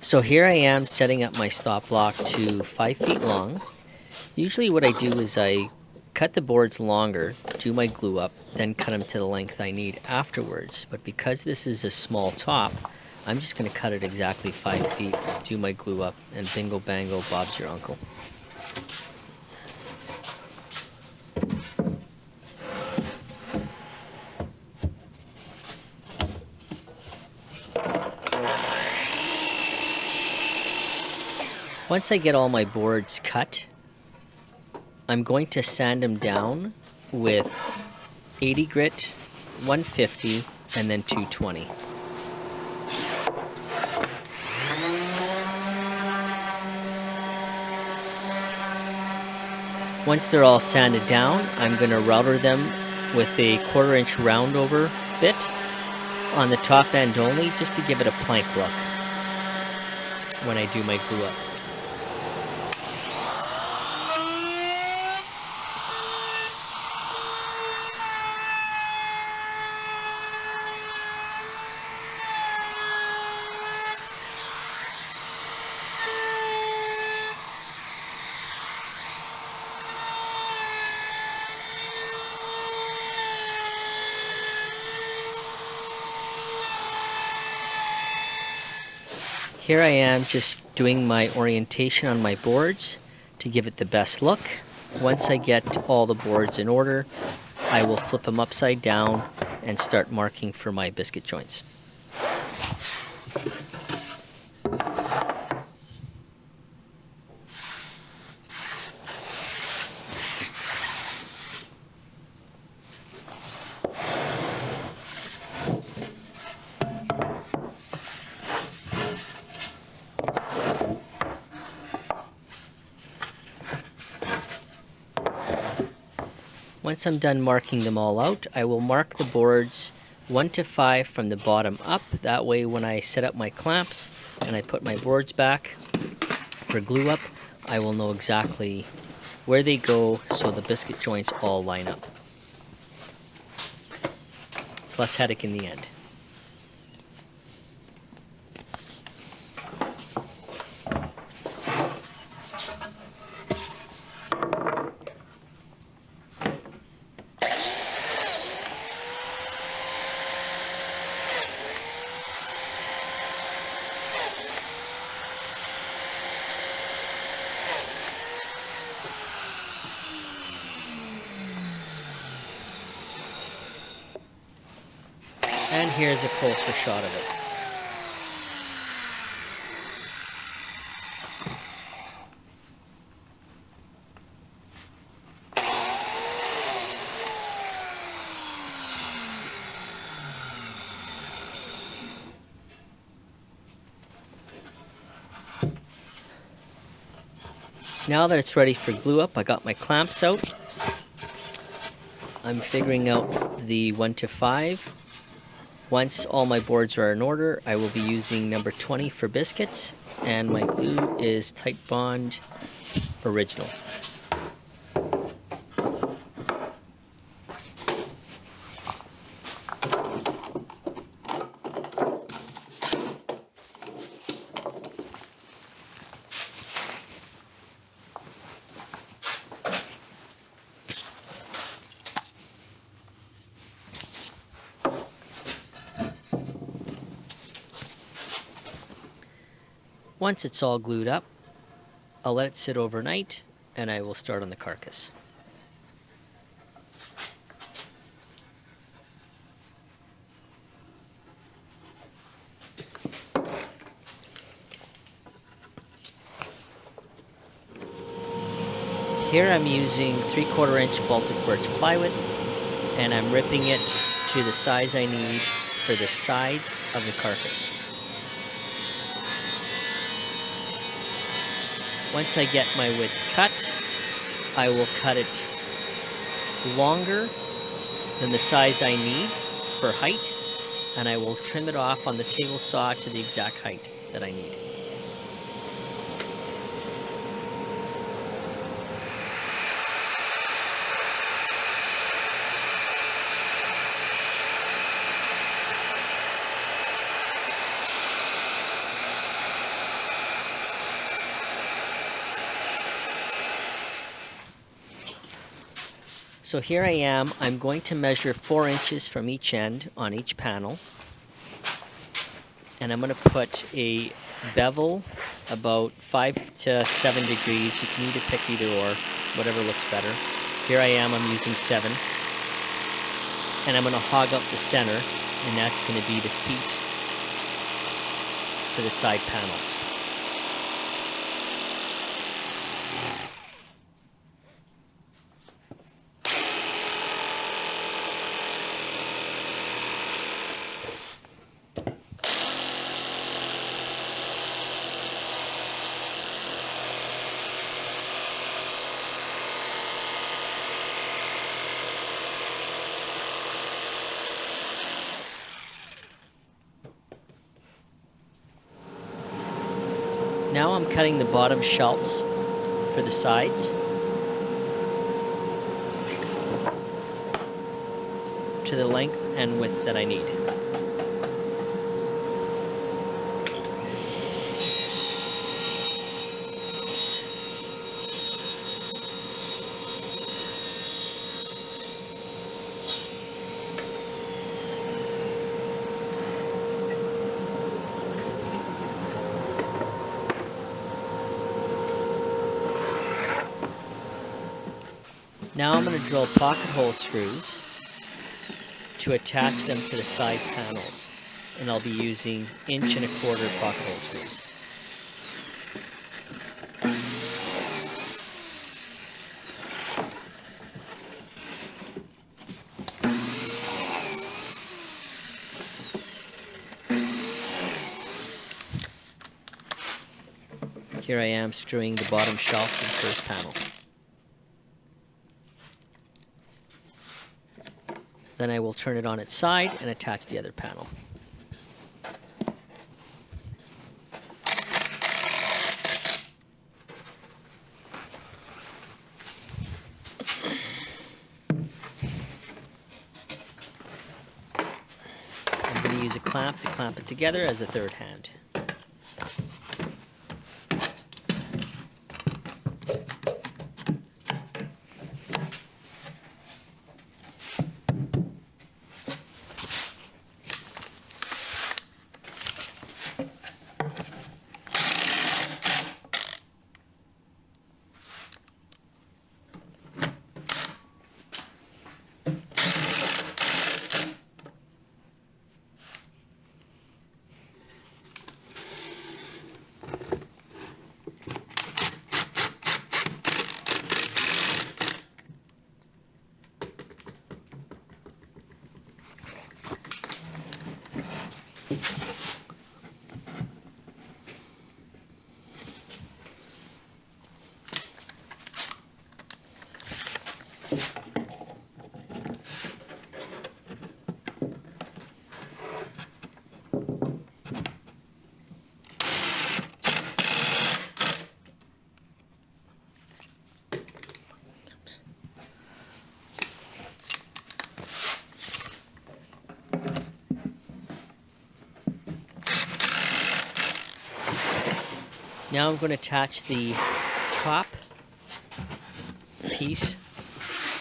So here I am setting up my stop block to 5 feet long. Usually what I do is I cut the boards longer, do my glue up, then cut them to the length I need afterwards. But because this is a small top, I'm just going to cut it exactly 5 feet, do my glue up, and bingo bango, Bob's your uncle. Once I get all my boards cut, I'm going to sand them down with 80 grit, 150, and then 220. Once they're all sanded down, I'm going to router them with a 1/4 inch round over bit on the top end only, just to give it a plank look when I do my glue up. Here I am just doing my orientation on my boards to give it the best look. Once I get all the boards in order, I will flip them upside down and start marking for my biscuit joints. Once I'm done marking them all out, I will mark the boards 1 to 5 from the bottom up. That way when I set up my clamps and I put my boards back for glue up, I will know exactly where they go so the biscuit joints all line up. It's less headache in the end. And here's a closer shot of it. Now that it's ready for glue up, I got my clamps out. I'm figuring out the 1 to 5. Once all my boards are in order, I will be using number 20 for biscuits, and my glue is Tight Bond Original. Once it's all glued up, I'll let it sit overnight and I will start on the carcass. Here I'm using 3/4 inch Baltic birch plywood, and I'm ripping it to the size I need for the sides of the carcass. Once I get my width cut, I will cut it longer than the size I need for height, and I will trim it off on the table saw to the exact height that I need. So here I am, I'm going to measure 4 inches from each end on each panel. And I'm going to put a bevel about 5 to 7 degrees. You can either pick either or, whatever looks better. Here I am, I'm using 7. And I'm going to hog up the center, and that's going to be the feet for the side panels. Now I'm cutting the bottom shelves for the sides to the length and width that I need. Now I'm going to drill pocket hole screws to attach them to the side panels, and I'll be using 1 1/4" pocket hole screws. Here I am screwing the bottom shelf to the first panel. Then I will turn it on its side and attach the other panel. I'm going to use a clamp to clamp it together as a third hand. Now I'm going to attach the top piece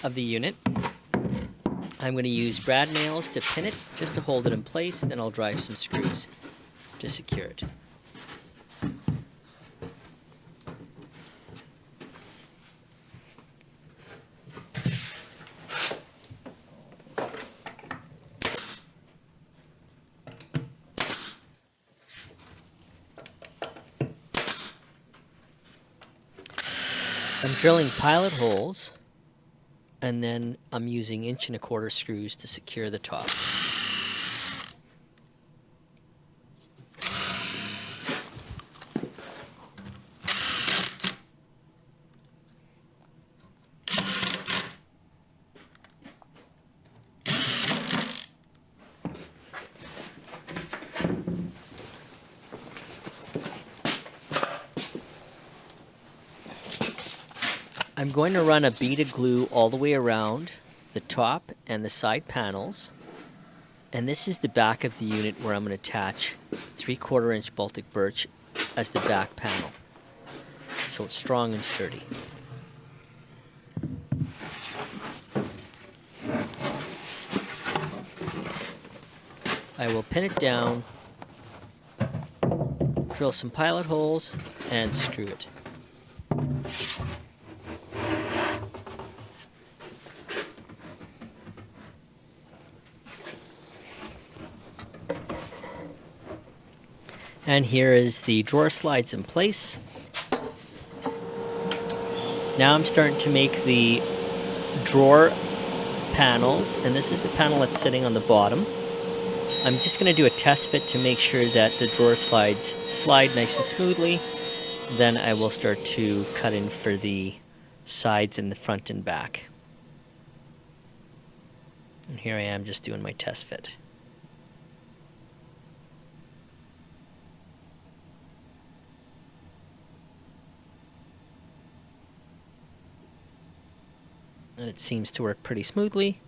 of the unit. I'm going to use brad nails to pin it, just to hold it in place, then I'll drive some screws to secure it. I'm drilling pilot holes, and then I'm using 1 1/4" screws to secure the top. I'm going to run a bead of glue all the way around the top and the side panels, and this is the back of the unit where I'm going to attach 3/4" Baltic birch as the back panel, so it's strong and sturdy. I will pin it down, drill some pilot holes, and screw it. And here is the drawer slides in place. Now I'm starting to make the drawer panels, and this is the panel that's sitting on the bottom. I'm just going to do a test fit to make sure that the drawer slides slide nice and smoothly. Then I will start to cut in for the sides and the front and back. And here I am just doing my test fit. And it seems to work pretty smoothly.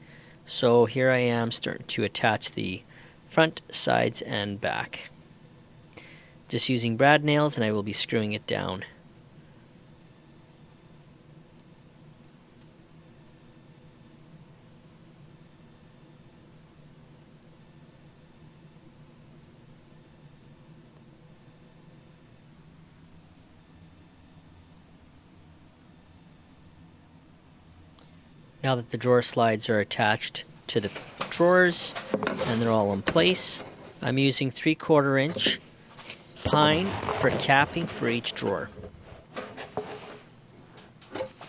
So here I am starting to attach the front, sides, and back. Just using brad nails, and I will be screwing it down. Now that the drawer slides are attached to the drawers and they're all in place, I'm using 3/4 inch pine for capping for each drawer.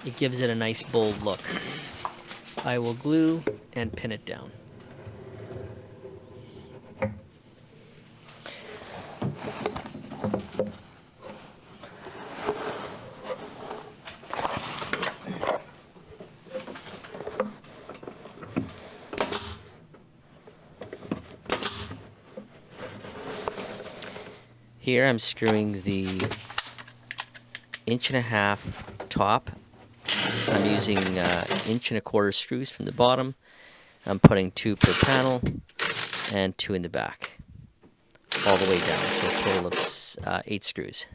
It gives it a nice bold look. I will glue and pin it down. Here I'm screwing the 1.5-inch top. I'm using 1.25-inch screws from the bottom. I'm putting 2 per panel and 2 in the back, all the way down, so a total of 8 screws.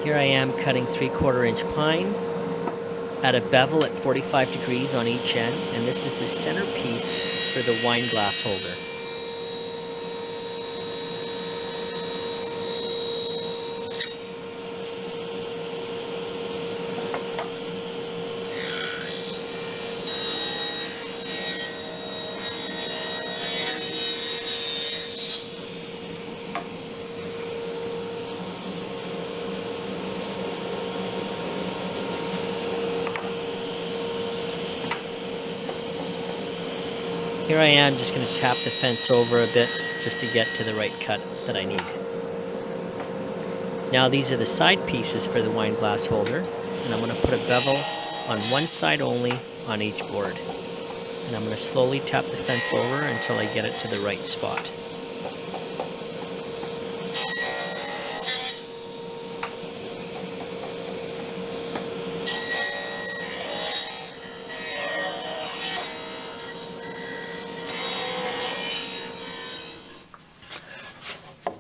Here I am cutting 3/4 inch pine at a bevel at 45 degrees on each end, and this is the centerpiece for the wine glass holder. Here I am just going to tap the fence over a bit just to get to the right cut that I need. Now these are the side pieces for the wine glass holder, and I'm going to put a bevel on one side only on each board. And I'm going to slowly tap the fence over until I get it to the right spot.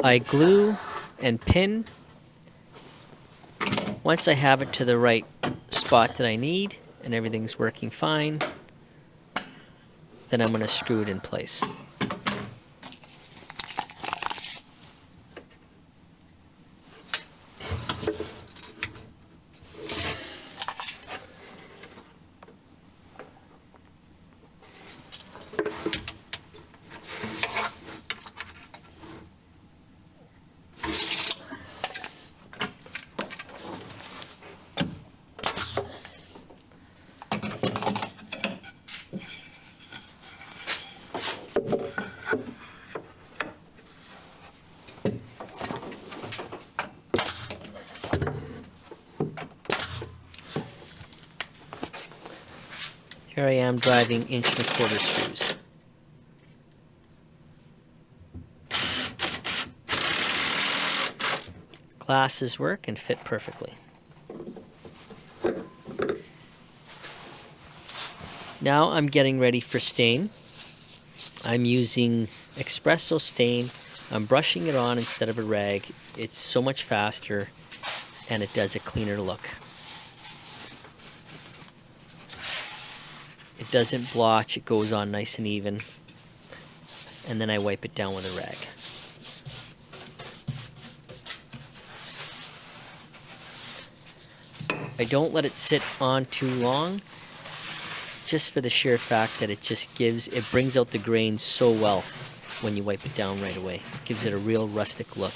I glue and pin. Once I have it to the right spot that I need and everything's working fine, then I'm going to screw it in place. Here I am driving 1.25-inch screws. Glasses work and fit perfectly. Now I'm getting ready for stain. I'm using expresso stain. I'm brushing it on instead of a rag. It's so much faster and it does a cleaner look. It doesn't blotch, it goes on nice and even. And then I wipe it down with a rag. I don't let it sit on too long, just for the sheer fact that it brings out the grain so well when you wipe it down right away. It gives it a real rustic look.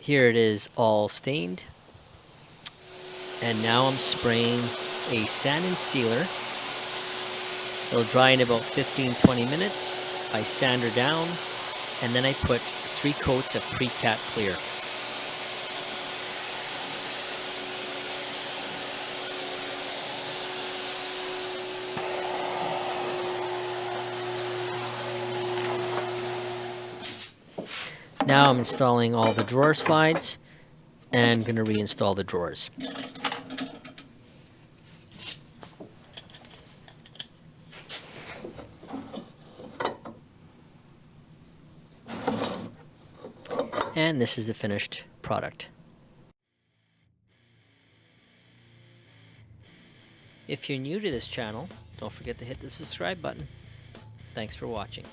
Here it is all stained. And now I'm spraying a sand and sealer. It'll dry in about 15-20 minutes. I sand her down, and then I put 3 coats of pre-cat clear. Now I'm installing all the drawer slides and going to reinstall the drawers. And this is the finished product. If you're new to this channel, don't forget to hit the subscribe button. Thanks for watching.